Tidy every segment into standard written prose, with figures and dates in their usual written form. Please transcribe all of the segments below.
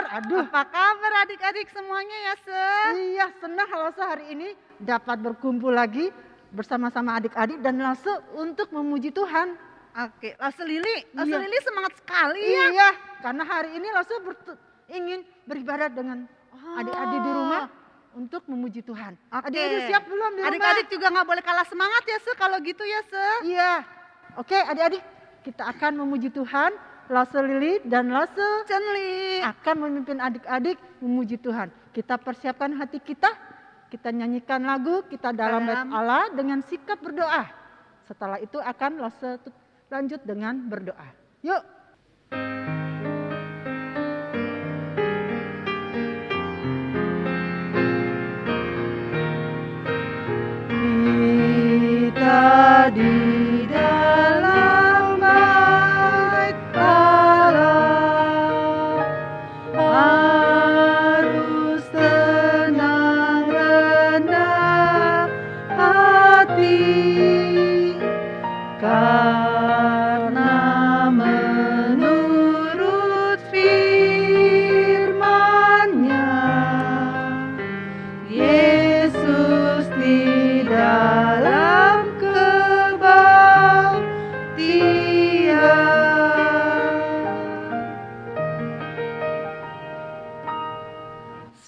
Aduh. Apa kabar adik-adik semuanya ya, Se? Iya, senang Lase hari ini dapat berkumpul lagi bersama-sama adik-adik dan Lase untuk memuji Tuhan. Oke, Lase Lili Iya. semangat sekali ya. Iya, karena hari ini Lase ingin beribadah dengan adik-adik di rumah untuk memuji Tuhan. Oke. Adik-adik siap belum di rumah? Adik-adik juga nggak boleh kalah semangat ya, Se, kalau gitu ya, Se. Iya. Oke, adik-adik, kita akan memuji Tuhan. Lase Lili dan Lase Cenli. akan memimpin adik-adik memuji Tuhan. Kita persiapkan hati kita nyanyikan lagu, kita dalam bait Allah dengan sikap berdoa. Setelah itu akan Lase lanjut dengan berdoa. Yuk. Kita di dalam bait Allah harus tenang rendah hati, karena menurut firman-Nya Yesus di dalam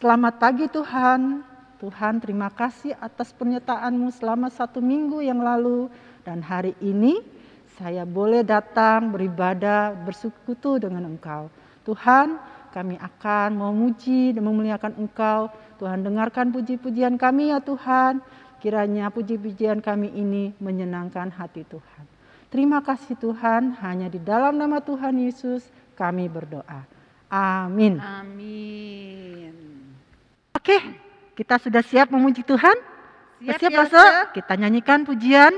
Selamat pagi Tuhan. Tuhan, terima kasih atas penyertaan-Mu selama 1 minggu yang lalu. Dan hari ini saya boleh datang beribadah, bersekutu dengan Engkau. Tuhan, kami akan memuji dan memuliakan Engkau. Tuhan, dengarkan puji-pujian kami ya Tuhan. Kiranya puji-pujian kami ini menyenangkan hati Tuhan. Terima kasih Tuhan, hanya di dalam nama Tuhan Yesus kami berdoa. Amin. Amin. Oke, kita sudah siap memuji Tuhan? Siap ya, Lase? Se? Kita nyanyikan pujian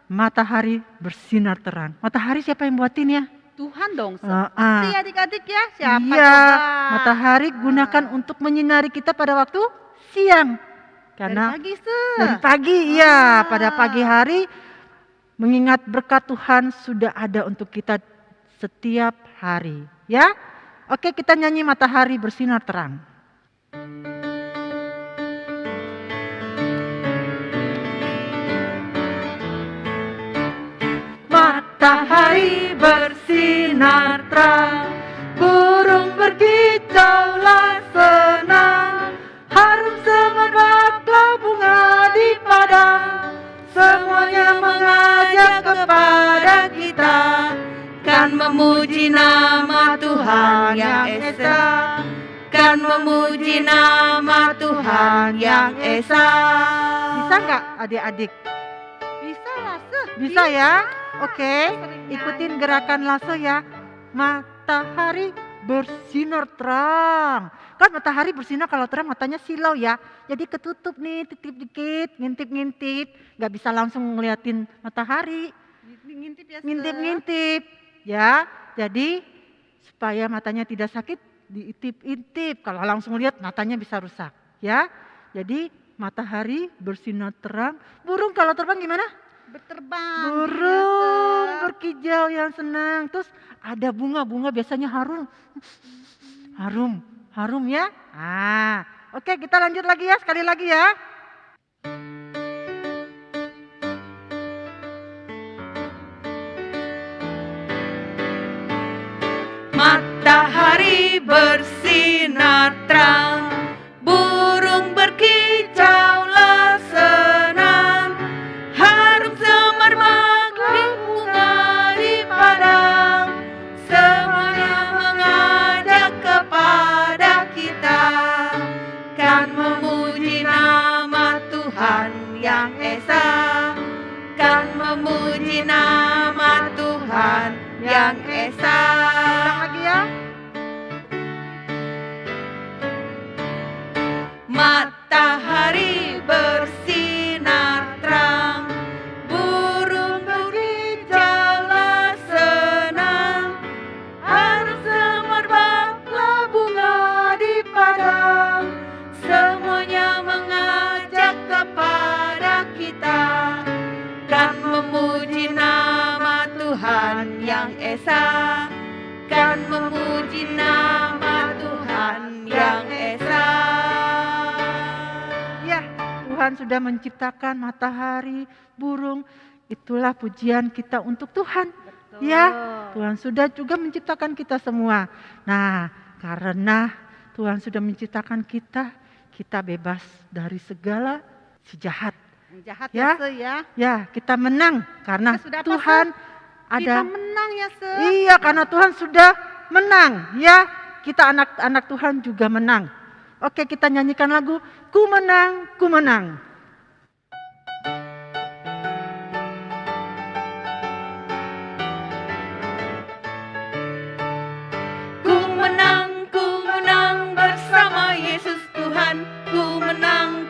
Matahari Bersinar Terang. Matahari siapa yang buatin ya? Tuhan dong, Se. Pasti adik-adik ya. Siapa Iya, coba? matahari gunakan untuk menyinari kita pada waktu siang. Karena dari pagi, Se. dari pagi, iya. Pada pagi hari mengingat berkat Tuhan sudah ada untuk kita setiap hari. Ya, oke, kita nyanyi Matahari Bersinar Terang. Matahari bersinar terang, burung berkicaulah senang, harum semerbaklah bunga di padang, semuanya mengajak kepada kita, kan memuji nama Tuhan yang Esa, kan memuji nama Tuhan yang Esa. Bisa nggak adik-adik? Bisa lah, Se. Bisa ya? Oke, ikutin gerakan Lase ya. Matahari bersinar terang. Kan matahari bersinar kalau terang matanya silau ya. Jadi ketutup nih, titip dikit, ngintip-ngintip. Gak bisa langsung ngeliatin matahari. Ngintip ya, Se. Ngintip-ngintip. Ya, jadi supaya matanya tidak sakit, diintip-intip. Kalau langsung lihat matanya bisa rusak. Ya, jadi matahari bersinar terang. Burung kalau terbang gimana? Berterbang. Burung berkicau yang senang. Terus ada bunga-bunga biasanya harum. Harum ya. Oke, kita lanjut lagi ya, sekali lagi ya. Matahari bersinar terang, burung berkicaulah senang, harum semerbaklah bunga di padang, semuanya mengajak kepada kita, kan memuji nama Tuhan yang Esa, kan memuji nama Tuhan yang Esa. Ulang lagi ya. Matahari bersinar terang, burung berkicaulah senang, harum semerbaklah bunga di padang, semuanya mengajak kepada kita, kan memuji nama Tuhan yang Esa, kan memuji nama Tuhan Tuhan sudah menciptakan matahari, burung. Itulah pujian kita untuk Tuhan. Betul. Ya, Tuhan sudah juga menciptakan kita semua. Nah, karena Tuhan sudah menciptakan kita, kita bebas dari segala si jahat. Yang jahat Ya. ya, Se ya. Ya, kita menang karena Kita sudah apa, Tuhan Kita ada. menang ya, Se. Iya, karena Tuhan sudah menang. Ya, kita anak-anak Tuhan juga menang. Oke, kita nyanyikan lagu Ku Menang, Ku Menang. Ku menang bersama Yesus Tuhan. Ku menang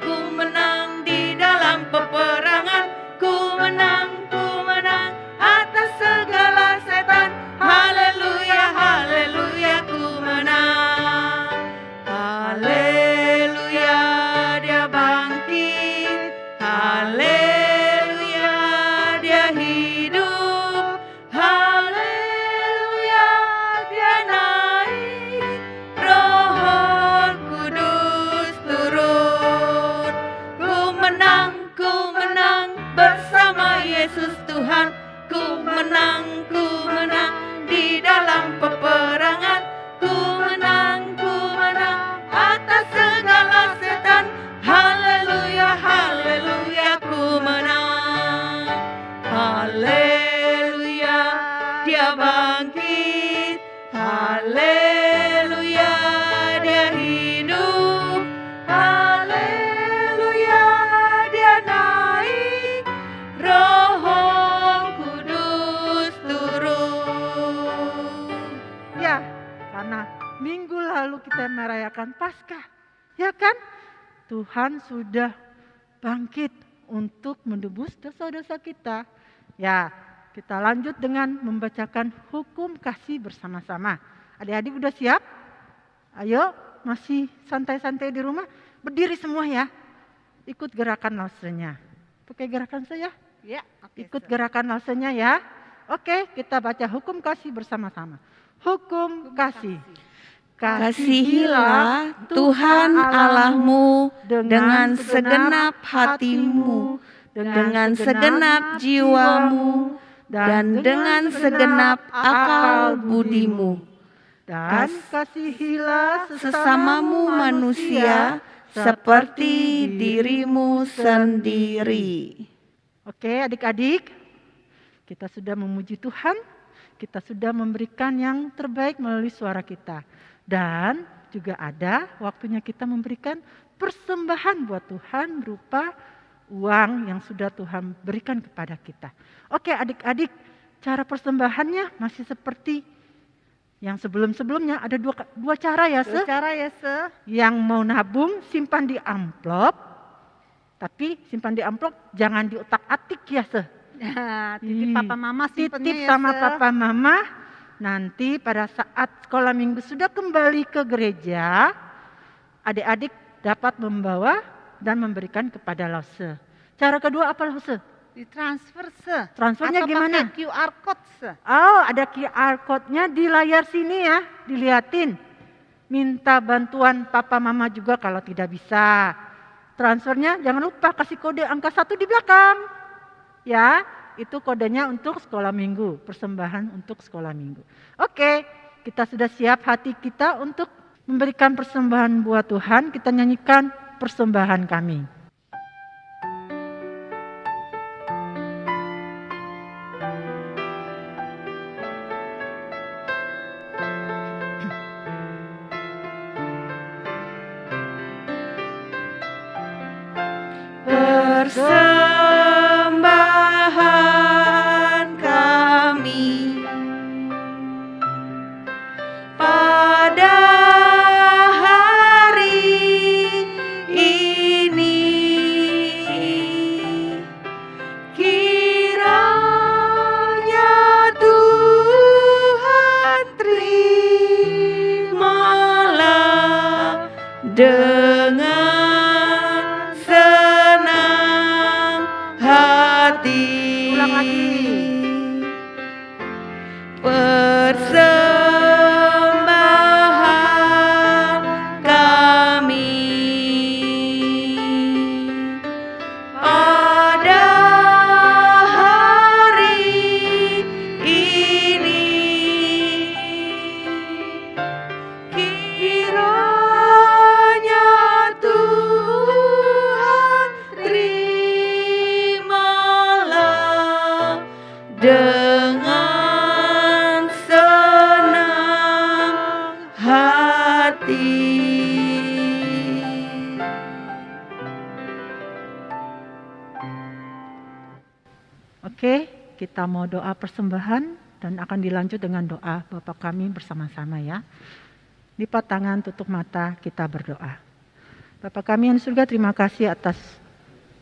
di dalam peperangan. Ku menang atas segala setan. Haleluya, haleluya, ku menang. Haleluya, dia bangkit. Haleluya, dia hidup. Haleluya, dia naik. Roh Kudus turun. Ku menang bersama Yesus Tuhan. Ku menang di dalam peperangan. Ku menang atas segala setan. Haleluya, haleluya, ku menang. Haleluya, dia bangkit. Haleluya, dia hidup. Haleluya, dia naik. Roh Kudus turun. Ya, karena minggu lalu kita merayakan Paskah. Ya kan? Tuhan sudah bangkit untuk menebus dosa-dosa kita. Ya, kita lanjut dengan membacakan hukum kasih bersama-sama. Adik-adik udah siap? Ayo, masih santai-santai di rumah? Berdiri semua ya. Ikut gerakan lausenya. Pakai gerakan saya? Ya, oke, Ikut Se. gerakan lausenya ya. Oke, kita baca hukum kasih bersama-sama. Hukum kasih. Kasihilah Tuhan Allahmu dengan segenap hatimu, dengan segenap jiwamu, dan dengan segenap akal budimu. Dan kasihilah Sesamamu manusia seperti dirimu sendiri. Oke, adik-adik, kita sudah memuji Tuhan, kita sudah memberikan yang terbaik melalui suara kita. Dan juga ada waktunya kita memberikan persembahan buat Tuhan berupa uang yang sudah Tuhan berikan kepada kita. Oke, adik-adik, cara persembahannya masih seperti yang sebelum-sebelumnya. Ada dua cara ya, Se. Cara ya, Se. Yang mau nabung simpan di amplop, tapi simpan di amplop jangan diotak-atik ya, Se. Nah, titip papa mama simpennya Titip ya, sama Se. papa mama. Nanti pada saat sekolah minggu sudah kembali ke gereja, adik-adik dapat membawa dan memberikan kepada Lause. Cara kedua apa, Lause? Ditransfer, Se. Transfernya Atau gimana? pakai QR code, Se. Oh, ada QR code-nya di layar sini ya, dilihatin. Minta bantuan papa mama juga kalau tidak bisa. Transfernya jangan lupa kasih kode angka 1 di belakang. Ya, itu kodenya untuk sekolah minggu, persembahan untuk sekolah minggu. Oke, kita sudah siap hati kita untuk memberikan persembahan buat Tuhan. Kita nyanyikan persembahan kami. Persembahan kami pada hari ini, kiranya Tuhan terimalah dengan senang dengan senang hati. Oke, kita mau doa persembahan dan akan dilanjut dengan doa Bapa kami bersama-sama ya. Lipat tangan, tutup mata, kita berdoa. Bapa kami yang di surga, terima kasih atas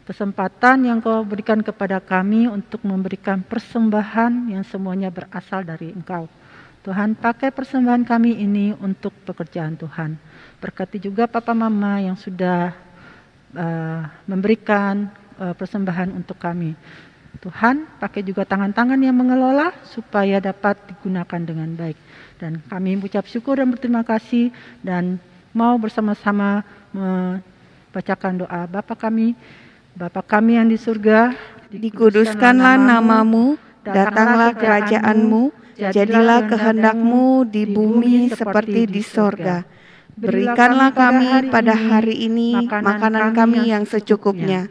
kesempatan yang Kau berikan kepada kami untuk memberikan persembahan yang semuanya berasal dari Engkau. Tuhan, pakai persembahan kami ini untuk pekerjaan Tuhan. Berkati juga Papa Mama yang sudah memberikan persembahan untuk kami. Tuhan, pakai juga tangan-tangan yang mengelola supaya dapat digunakan dengan baik. Dan kami mengucap syukur dan berterima kasih dan mau bersama-sama membacakan doa Bapa kami yang di surga, Dikuduskanlah namamu, datanglah kerajaanmu, jadilah kehendak-Mu di bumi seperti di sorga. Berikanlah kami pada hari ini makanan kami yang secukupnya,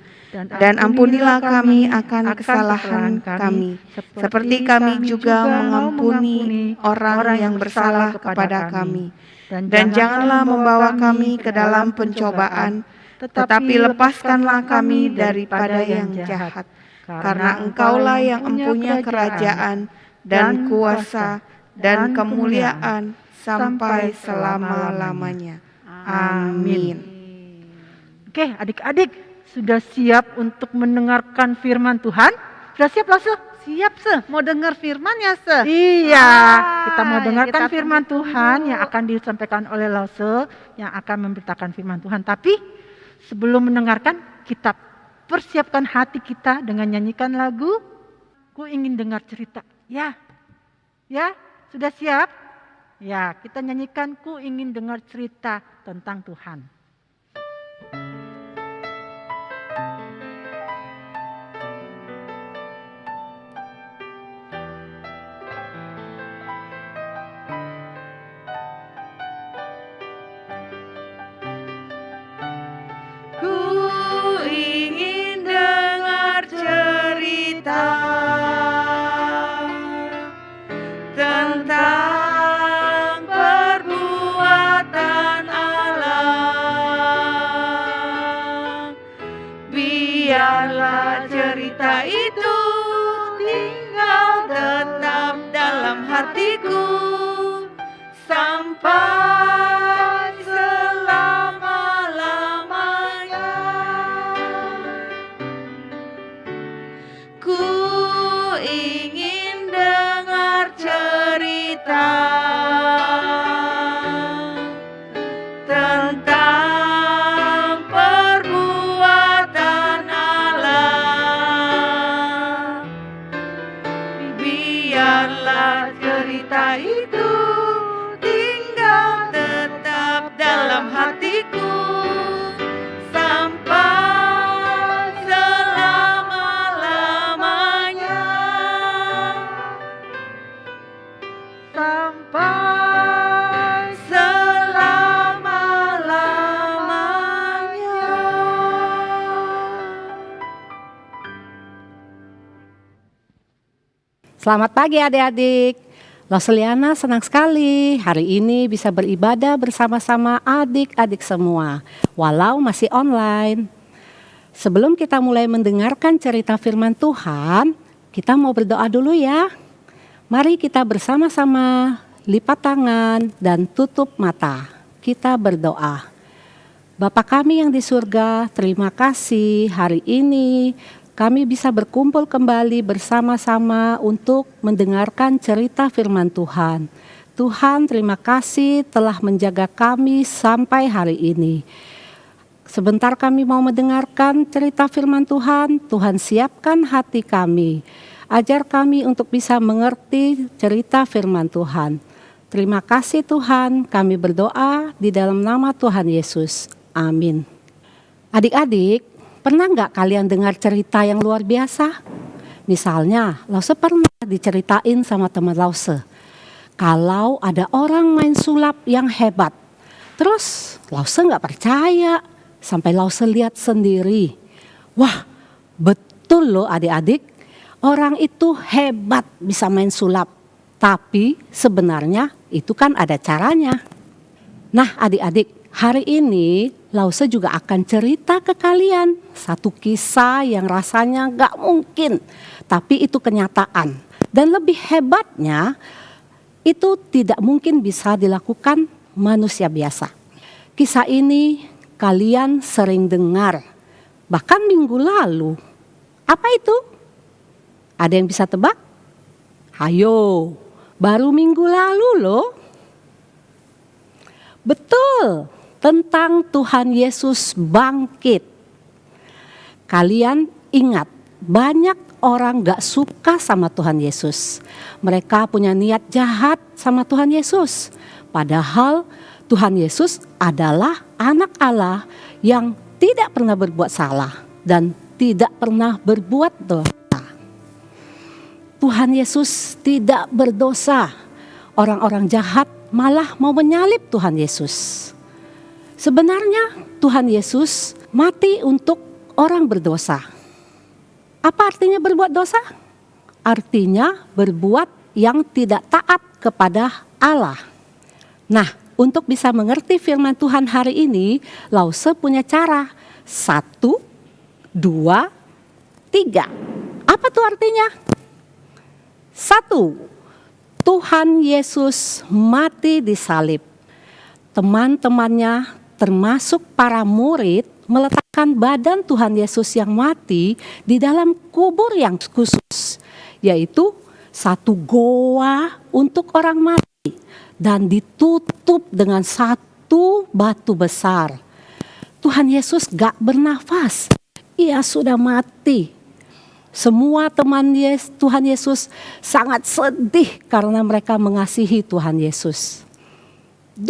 dan ampunilah kami akan kesalahan kami, seperti kami juga mengampuni orang yang bersalah kepada kami. Dan janganlah membawa kami ke dalam pencobaan, tetapi lepaskanlah kami daripada yang jahat. Karena Engkaulah yang mempunyai kerajaan dan kuasa dan kemuliaan sampai selama-lamanya. Amin. Oke, adik-adik sudah siap untuk mendengarkan firman Tuhan? Sudah siap, Lause? Siap, Se. Mau dengar firman ya, Se? Iya, kita mau dengarkan kita firman tunggu Tuhan dulu. yang akan disampaikan oleh Lause yang akan memberitakan firman Tuhan. Tapi sebelum mendengarkan, kita persiapkan hati kita dengan nyanyikan lagu Ku Ingin Dengar Cerita. Ya, sudah siap? Ya, kita nyanyikan Ku Ingin Dengar Cerita tentang Tuhan. Ku ingin dengar cerita tentang perbuatan Allah. Biarlah cerita itu tinggal tetap dalam hatiku sampai selama-lamanya. Ku ingin dengar cerita tentang perbuatan Allah. Biarlah cerita itu tinggal tetap dalam hatiku sampai selama-lamanya. Sampai selama-lamanya. Selamat pagi adik-adik. Loseliana senang sekali hari ini bisa beribadah bersama-sama adik-adik semua, walau masih online. Sebelum kita mulai mendengarkan cerita firman Tuhan, kita mau berdoa dulu ya. Mari kita bersama-sama lipat tangan dan tutup mata. Kita berdoa. Bapa kami yang di surga, terima kasih hari ini kami bisa berkumpul kembali bersama-sama untuk mendengarkan cerita firman Tuhan. Tuhan, terima kasih telah menjaga kami sampai hari ini. Sebentar kami mau mendengarkan cerita firman Tuhan, Tuhan siapkan hati kami. Ajar kami untuk bisa mengerti cerita firman Tuhan. Terima kasih Tuhan, kami berdoa di dalam nama Tuhan Yesus. Amin. Adik-adik, pernah nggak kalian dengar cerita yang luar biasa? Misalnya, Lause pernah diceritain sama teman Lause. Kalau ada orang main sulap yang hebat. Terus Lause nggak percaya, sampai Lause lihat sendiri. Wah, betul loh adik-adik. orang itu hebat bisa main sulap. Tapi sebenarnya itu kan ada caranya. Nah adik-adik, hari ini Lause juga akan cerita ke kalian satu kisah yang rasanya gak mungkin. Tapi itu kenyataan. Dan lebih hebatnya, itu tidak mungkin bisa dilakukan manusia biasa. Kisah ini kalian sering dengar, bahkan minggu lalu. Apa itu? Ada yang bisa tebak? Hayo, baru minggu lalu loh. Betul, tentang Tuhan Yesus bangkit. Kalian ingat, banyak orang gak suka sama Tuhan Yesus. Mereka punya niat jahat sama Tuhan Yesus. Padahal Tuhan Yesus adalah anak Allah yang tidak pernah berbuat salah dan tidak pernah berbuat dosa. Tuhan Yesus tidak berdosa. Orang-orang jahat malah mau menyalib Tuhan Yesus. Sebenarnya Tuhan Yesus mati untuk orang berdosa. Apa artinya berbuat dosa? Artinya berbuat yang tidak taat kepada Allah. Nah, untuk bisa mengerti firman Tuhan hari ini, Lause punya cara. 1, 2, 3. Apa tuh artinya? 1. Tuhan Yesus mati di salib. Teman-temannya termasuk para murid meletakkan badan Tuhan Yesus yang mati di dalam kubur yang khusus, yaitu satu goa untuk orang mati dan ditutup dengan satu batu besar. Tuhan Yesus gak bernafas, ia sudah mati. Semua teman Tuhan Yesus sangat sedih karena mereka mengasihi Tuhan Yesus. 2.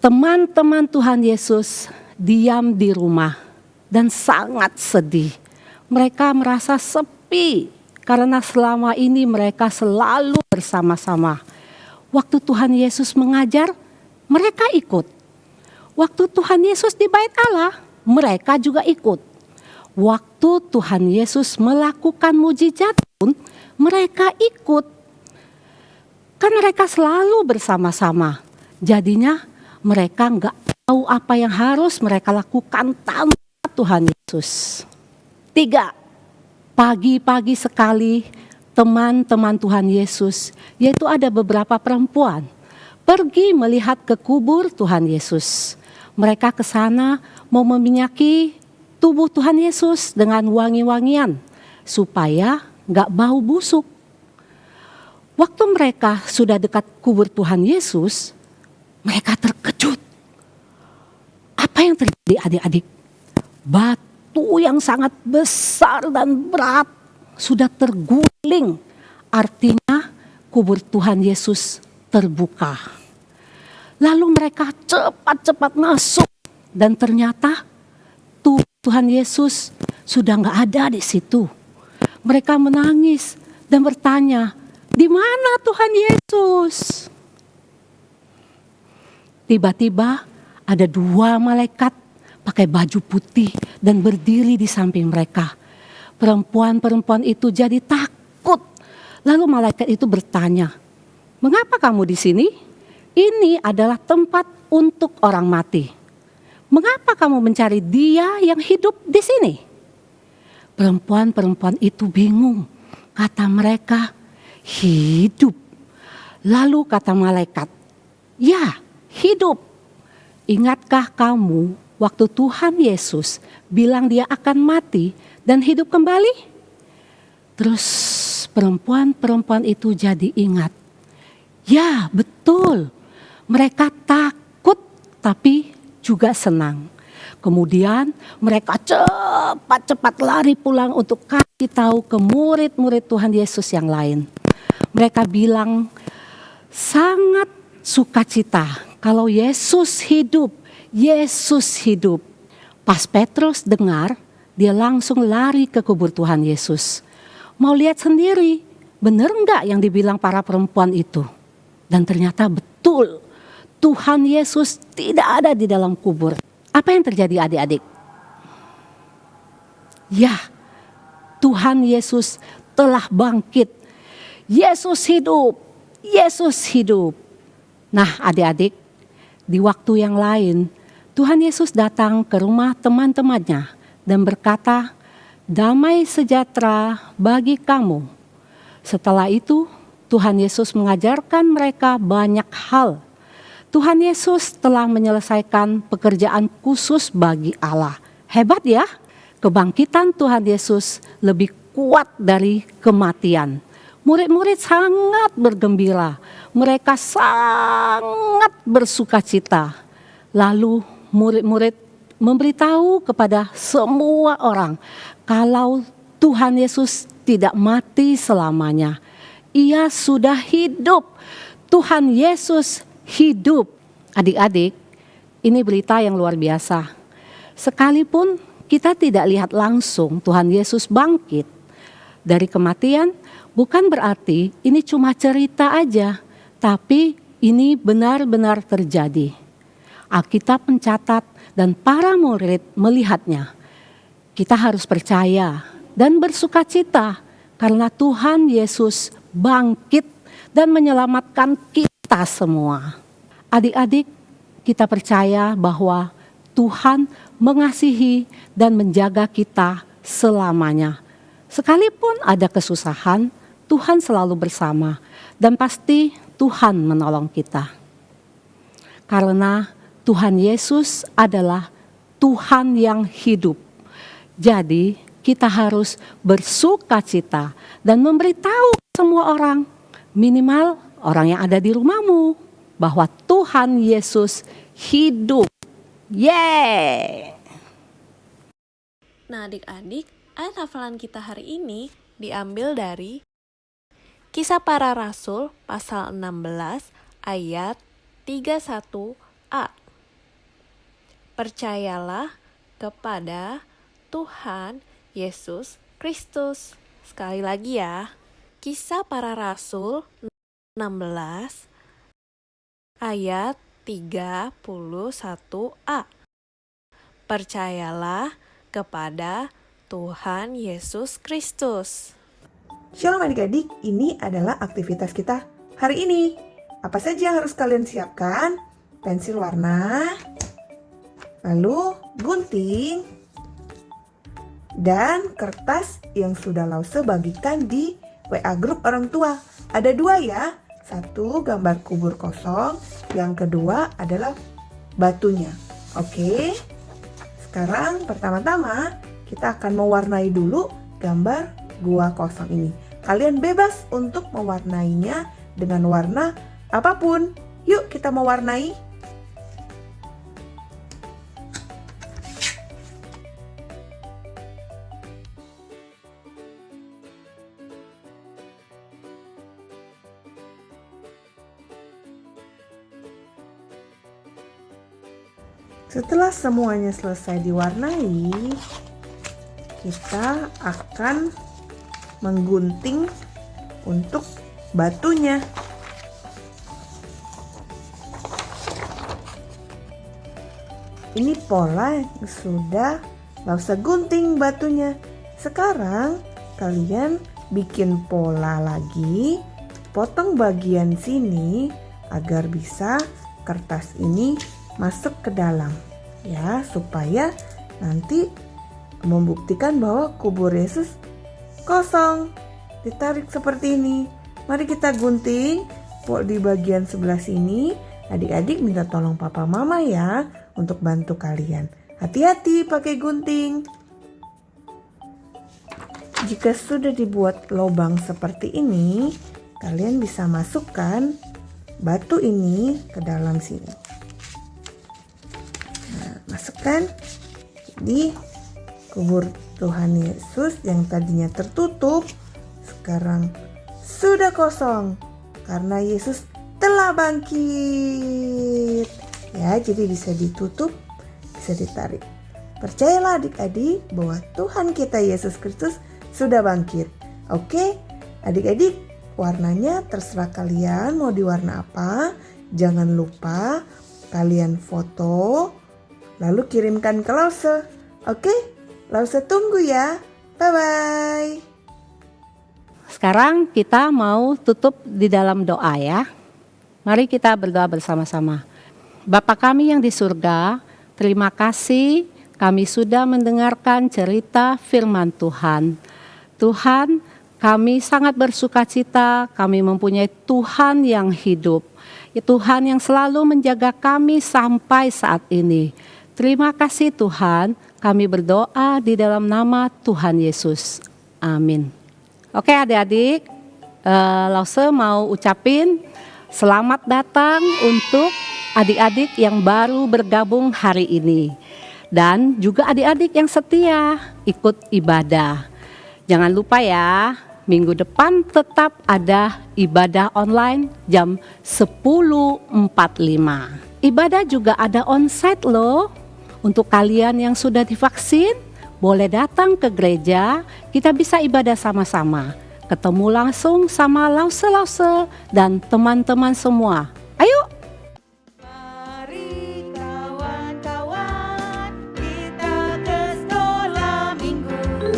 Teman-teman Tuhan Yesus diam di rumah dan sangat sedih. Mereka merasa sepi karena selama ini mereka selalu bersama-sama. Waktu Tuhan Yesus mengajar, mereka ikut. Waktu Tuhan Yesus di bait Allah, mereka juga ikut. Waktu Tuhan Yesus melakukan mujizat pun, mereka ikut. Kan mereka selalu bersama-sama. Jadinya mereka nggak tahu apa yang harus mereka lakukan tanpa Tuhan Yesus. 3. Pagi-pagi sekali teman-teman Tuhan Yesus, yaitu ada beberapa perempuan, pergi melihat ke kubur Tuhan Yesus. Mereka ke sana mau meminyaki tubuh Tuhan Yesus dengan wangi-wangian supaya nggak bau busuk. Waktu mereka sudah dekat kubur Tuhan Yesus, mereka terkejut. Apa yang terjadi adik-adik? Batu yang sangat besar dan berat sudah terguling. Artinya kubur Tuhan Yesus terbuka. Lalu mereka cepat-cepat masuk dan ternyata Tuhan Yesus sudah nggak ada di situ. Mereka menangis dan bertanya, di mana Tuhan Yesus? Tiba-tiba ada 2 malaikat pakai baju putih dan berdiri di samping mereka. Perempuan-perempuan itu jadi takut. Lalu malaikat itu bertanya, mengapa kamu di sini? Ini adalah tempat untuk orang mati. Mengapa kamu mencari dia yang hidup di sini? Perempuan-perempuan itu bingung. Kata mereka, hidup. Lalu kata malaikat, ya, hidup. Ingatkah kamu waktu Tuhan Yesus bilang dia akan mati dan hidup kembali? Terus perempuan-perempuan itu jadi ingat. Ya, betul. Mereka takut tapi juga senang. Kemudian mereka cepat-cepat lari pulang untuk kasih tahu ke murid-murid Tuhan Yesus yang lain. Mereka bilang sangat sukacita kalau Yesus hidup, Yesus hidup. Pas Petrus dengar, dia langsung lari ke kubur Tuhan Yesus. Mau lihat sendiri, benar enggak yang dibilang para perempuan itu? Dan ternyata betul. Tuhan Yesus tidak ada di dalam kubur. Apa yang terjadi adik-adik? Ya, Tuhan Yesus telah bangkit. Yesus hidup, Yesus hidup. Nah adik-adik, di waktu yang lain Tuhan Yesus datang ke rumah teman-temannya dan berkata, damai sejahtera bagi kamu. Setelah itu Tuhan Yesus mengajarkan mereka banyak hal. Tuhan Yesus telah menyelesaikan pekerjaan khusus bagi Allah. Hebat ya, kebangkitan Tuhan Yesus lebih kuat dari kematian. Murid-murid sangat bergembira, mereka sangat bersukacita. Lalu murid-murid memberitahu kepada semua orang kalau Tuhan Yesus tidak mati selamanya. Ia sudah hidup. Tuhan Yesus hidup. Adik-adik, ini berita yang luar biasa. Sekalipun kita tidak lihat langsung Tuhan Yesus bangkit dari kematian, bukan berarti ini cuma cerita aja, tapi ini benar-benar terjadi. Alkitab mencatat dan para murid melihatnya. Kita harus percaya dan bersukacita karena Tuhan Yesus bangkit dan menyelamatkan kita semua. Adik-adik, kita percaya bahwa Tuhan mengasihi dan menjaga kita selamanya. Sekalipun ada kesusahan, Tuhan selalu bersama dan pasti Tuhan menolong kita. Karena Tuhan Yesus adalah Tuhan yang hidup. Jadi kita harus bersukacita dan memberitahu semua orang, minimal orang yang ada di rumahmu, bahwa Tuhan Yesus hidup. Yeay! Nah adik-adik, ayat hafalan kita hari ini diambil dari Kisah Para Rasul pasal 16 ayat 31a. Percayalah kepada Tuhan Yesus Kristus. Sekali lagi ya, Kisah Para Rasul 16 ayat 31a. Percayalah kepada Tuhan Yesus Kristus. Shalom adik-adik, ini adalah aktivitas kita hari ini. Apa saja yang harus kalian siapkan? Pensil warna, lalu gunting, dan kertas yang sudah Lause bagikan di WA grup orang tua. Ada 2 ya, satu gambar kubur kosong, yang kedua adalah batunya. Oke, sekarang pertama-tama kita akan mewarnai dulu gambar gua kosong ini. Kalian bebas untuk mewarnainya dengan warna apapun. Yuk kita mewarnai. Setelah semuanya selesai diwarnai, kita akan menggunting untuk batunya. Ini pola yang sudah Lause gunting batunya. Sekarang kalian bikin pola lagi, potong bagian sini agar bisa kertas ini masuk ke dalam ya, supaya nanti membuktikan bahwa kubur Yesus kosong. Ditarik seperti ini. Mari kita gunting di bagian sebelah sini. Adik-adik minta tolong papa mama ya untuk bantu kalian. Hati-hati pakai gunting. Jika sudah dibuat lubang seperti ini, kalian bisa masukkan batu ini ke dalam sini. Masukkan di kubur Tuhan Yesus yang tadinya tertutup, sekarang sudah kosong karena Yesus telah bangkit. Ya, jadi bisa ditutup, bisa ditarik. Percayalah adik-adik bahwa Tuhan kita Yesus Kristus sudah bangkit. Oke, adik-adik, warnanya terserah kalian mau diwarna apa. Jangan lupa kalian foto lalu kirimkan ke Lause. Oke, Lause tunggu ya. Bye-bye. Sekarang kita mau tutup di dalam doa ya. Mari kita berdoa bersama-sama. Bapa kami yang di surga, terima kasih kami sudah mendengarkan cerita firman Tuhan. Tuhan, kami sangat bersukacita kami mempunyai Tuhan yang hidup. Tuhan yang selalu menjaga kami sampai saat ini. Terima kasih Tuhan, kami berdoa di dalam nama Tuhan Yesus. Amin. Oke adik-adik, Lause mau ucapin selamat datang untuk adik-adik yang baru bergabung hari ini. Dan juga adik-adik yang setia ikut ibadah. Jangan lupa ya, minggu depan tetap ada ibadah online jam 10.45. Ibadah juga ada onsite loh. Untuk kalian yang sudah divaksin, boleh datang ke gereja, kita bisa ibadah sama-sama. Ketemu langsung sama Lause-Lause dan teman-teman semua. Ayo! Mari kawan-kawan, kita ke sekolah minggu,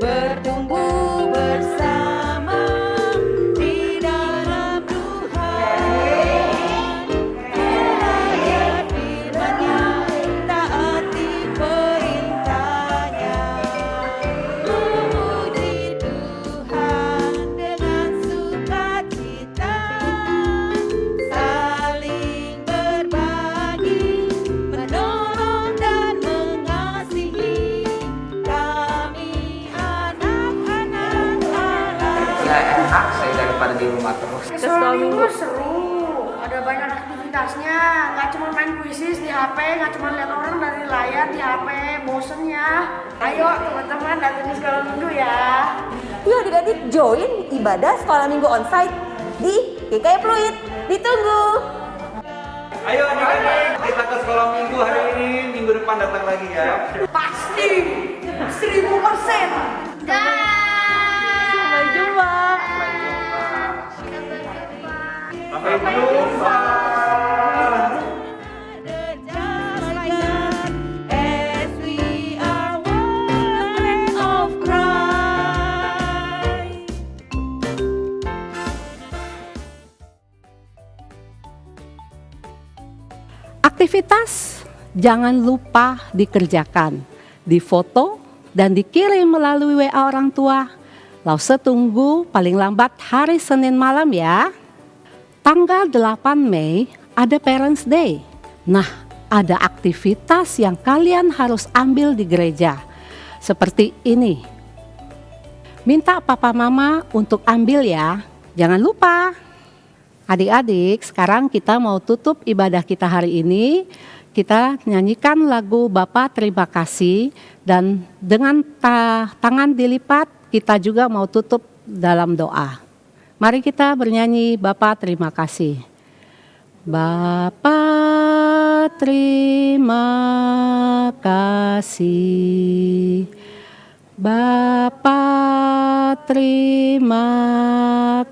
bertumbuh bersama di dalam Tuhan. Belajar firman-Nya, taati perintahnya, memuji Tuhan dengan sukacita, saling berbagi, menolong dan mengasihi. Kami anak-anak Allah. Ya enak saya daripada di rumah terus. Sekolah minggu seru, ada banyak aktivitasnya, nggak cuma main kuisis di HP, nggak cuma lihat orang dari layar di HP, bosen ya. Ayo teman-teman datang di sekolah minggu ya. Yuk adik-adik join ibadah sekolah minggu onsite di GKI Pluit. Ditunggu. Ayo adik-adik, kita ke sekolah minggu hari ini, minggu depan datang lagi ya. Pasti 1000%. Sampai jumpa. Sampai jumpa. As we are one of Christ. Aktivitas jangan lupa dikerjakan, difoto dan dikirim melalui WA orang tua. Lause tunggu paling lambat hari Senin malam ya. Tanggal 8 Mei ada Parents Day. Nah, ada aktivitas yang kalian harus ambil di gereja. Seperti ini. Minta papa mama untuk ambil ya. Jangan lupa. Adik-adik, sekarang kita mau tutup ibadah kita hari ini. Kita nyanyikan lagu Bapa Terima Kasih dan dengan tangan dilipat kita juga mau tutup dalam doa. Mari kita bernyanyi Bapa Terima Kasih. Bapa terima kasih. Bapa terima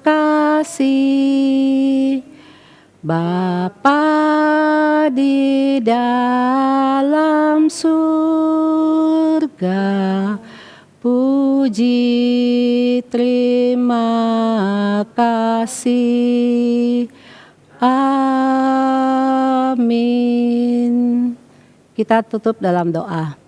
kasih. Bapa di dalam surga, puji terima kasih. Amin. Kita tutup dalam doa.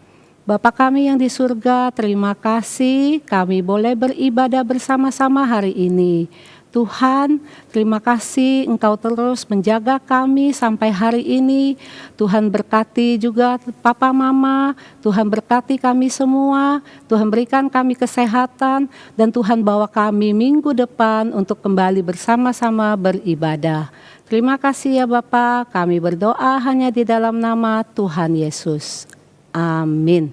Bapa kami yang di surga, terima kasih kami boleh beribadah bersama-sama hari ini. Tuhan, terima kasih Engkau terus menjaga kami sampai hari ini. Tuhan berkati juga Papa Mama, Tuhan berkati kami semua, Tuhan berikan kami kesehatan, dan Tuhan bawa kami minggu depan untuk kembali bersama-sama beribadah. Terima kasih ya Bapa, kami berdoa hanya di dalam nama Tuhan Yesus. Amin.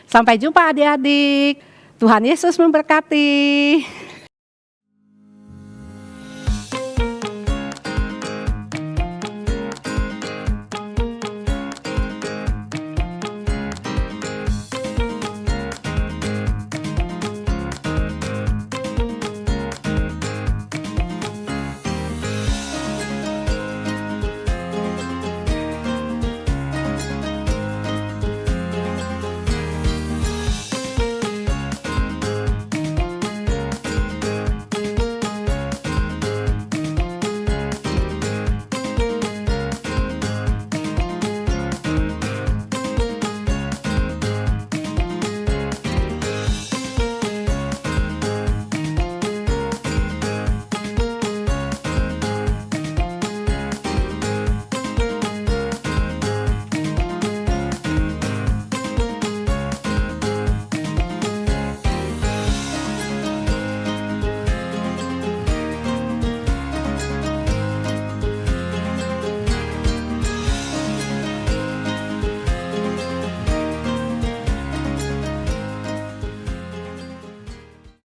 Sampai jumpa adik-adik. Tuhan Yesus memberkati.